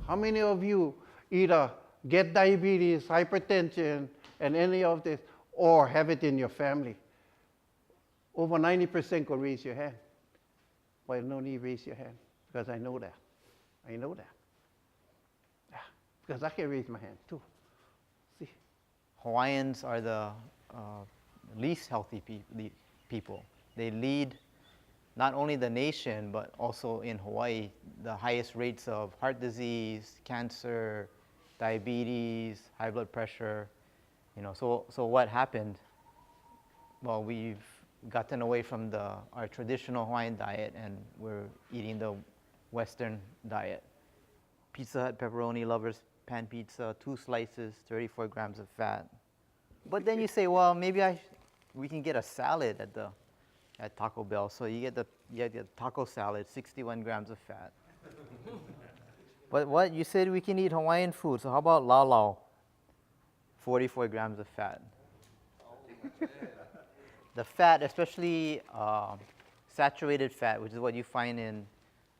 How many of you either get diabetes, hypertension, and any of this, or have it in your family? Over 90% could raise your hand. Well, no need to raise your hand, because I know that. I know that. Yeah, because I can raise my hand too. See? Hawaiians are the least healthy people. They lead not only the nation, but also in Hawaii, the highest rates of heart disease, cancer, diabetes, high blood pressure. You know, so what happened? Well, we've gotten away from our traditional Hawaiian diet, and we're eating the Western diet. Pizza Hut pepperoni lovers, pan pizza, 2 slices, 34 grams of fat. But then you say, well, maybe we can get a salad at Taco Bell. So you get the taco salad, 61 grams of fat. But what? You said we can eat Hawaiian food, so how about laulau? 44 grams of fat. The fat, especially saturated fat, which is what you find in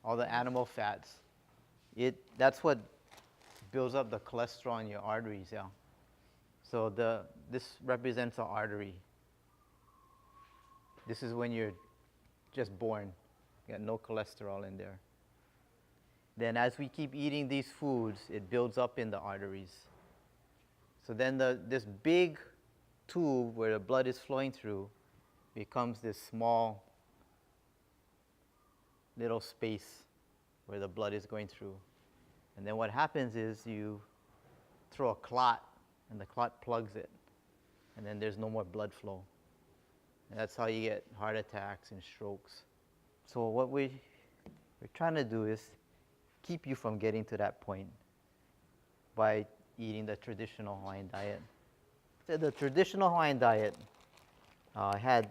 all the animal fats, that's what builds up the cholesterol in your arteries, yeah. So this represents an artery. This is when you're just born. You got no cholesterol in there. Then as we keep eating these foods, it builds up in the arteries. So then this big tube where the blood is flowing through becomes this small little space where the blood is going through. And then what happens is you throw a clot, and the clot plugs it. And then there's no more blood flow. And that's how you get heart attacks and strokes. So what we're trying to do is keep you from getting to that point by eating the traditional Hawaiian diet. So the traditional Hawaiian diet had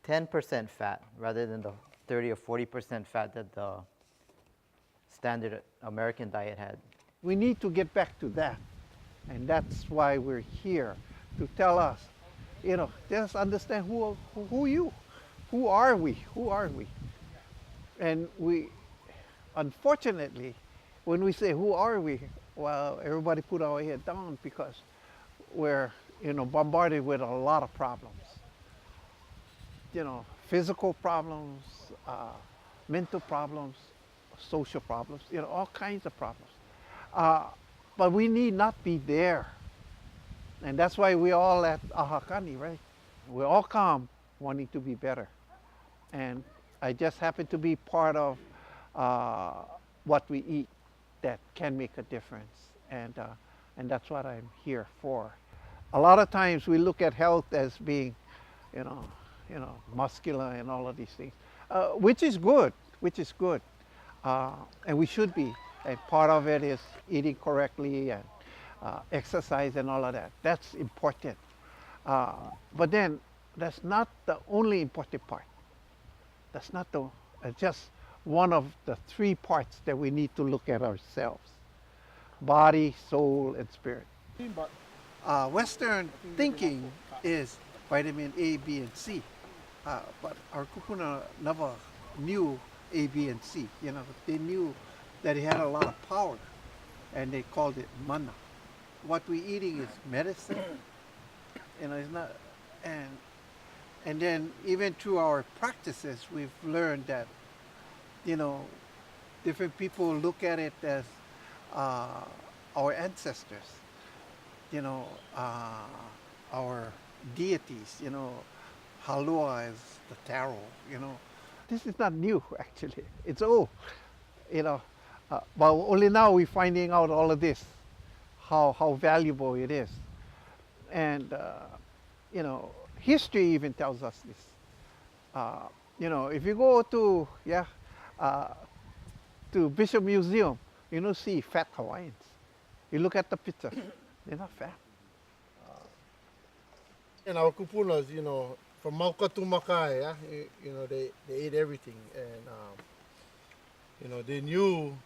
10% fat rather than the 30 or 40% fat that the standard American diet had. We need to get back to that. And that's why we're here, to tell us, you know, just understand who are we? And we, unfortunately, when we say who are we, well, everybody put our head down because we're, you know, bombarded with a lot of problems. You know, physical problems, mental problems, social problems, you know, all kinds of problems. But we need not be there. And that's why we're all at ʻAha, right? We all come wanting to be better. And I just happen to be part of what we eat that can make a difference. And that's what I'm here for. A lot of times we look at health as being, you know, muscular and all of these things, which is good, and we should be. And part of it is eating correctly and exercise and all of that. That's important. But then that's not the only important part. That's not just one of the 3 parts that we need to look at ourselves: body, soul, and spirit. Western thinking is vitamin A, B, and C. But our kupuna never knew A, B, and C. You know, they knew that it had a lot of power, and they called it mana. What we're eating is medicine. You know, it's not, and then even through our practices, we've learned that, you know, different people look at it as our ancestors. You know, our deities. You know, Halua is the taro. You know, this is not new actually. It's old. You know, but only now we're finding out all of this, how valuable it is. And, you know, history even tells us this. You know, if you go to, to Bishop Museum, you don't see fat Hawaiians. You look at the picture, they're not fat. And our kupunas, from Mauka to Makai, yeah, they ate everything. And, they knew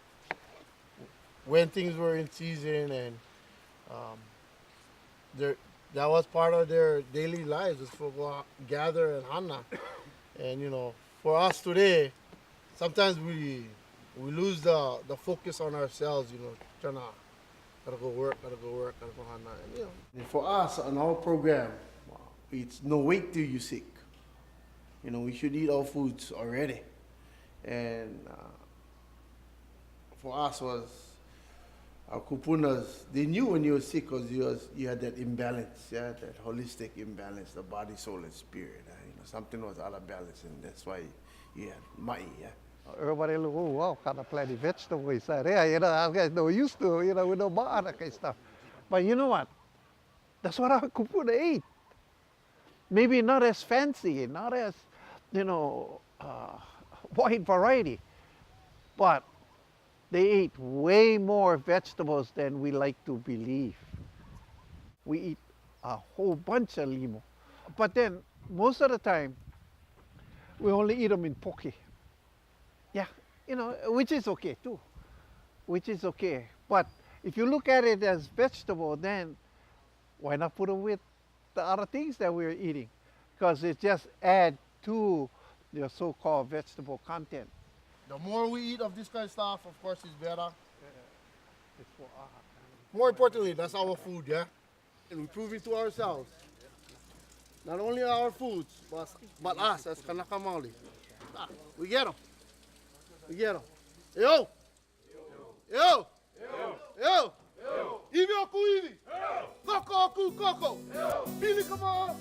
when things were in season, and that was part of their daily lives, was for go out, gather and hana. And, for us today, sometimes we lose the focus on ourselves, trying to, gotta go work, gotta go hana. And, for us, on our program, it's no wait till you're sick. We should eat our foods already. And for us was our kupunas, they knew when you were sick because you had that imbalance, yeah, that holistic imbalance, the body, soul, and spirit. Something was out of balance, and that's why you had mai, yeah. Everybody look, oh wow, kind of plenty vegetables inside there. I guys no used to, we don't buy that kind of stuff. But you know what? That's what our kupuna ate. Maybe not as fancy, not as, wide variety, but they ate way more vegetables than we like to believe. We eat a whole bunch of limo. But then, most of the time, we only eat them in poke. Yeah, which is okay too, which is okay. But if you look at it as vegetable, then why not put them with the other things that we're eating? Because it just adds to the so-called vegetable content. The more we eat of this kind of stuff, of course, it's better. It's for ʻAha. More importantly, that's our food, yeah? And we prove it to ourselves. Not only our foods, but us as Kanaka Maoli. We get them. We get them. Yo! Yo! Yo! Iwi oku iwi! Koko oku koko! Pili kama!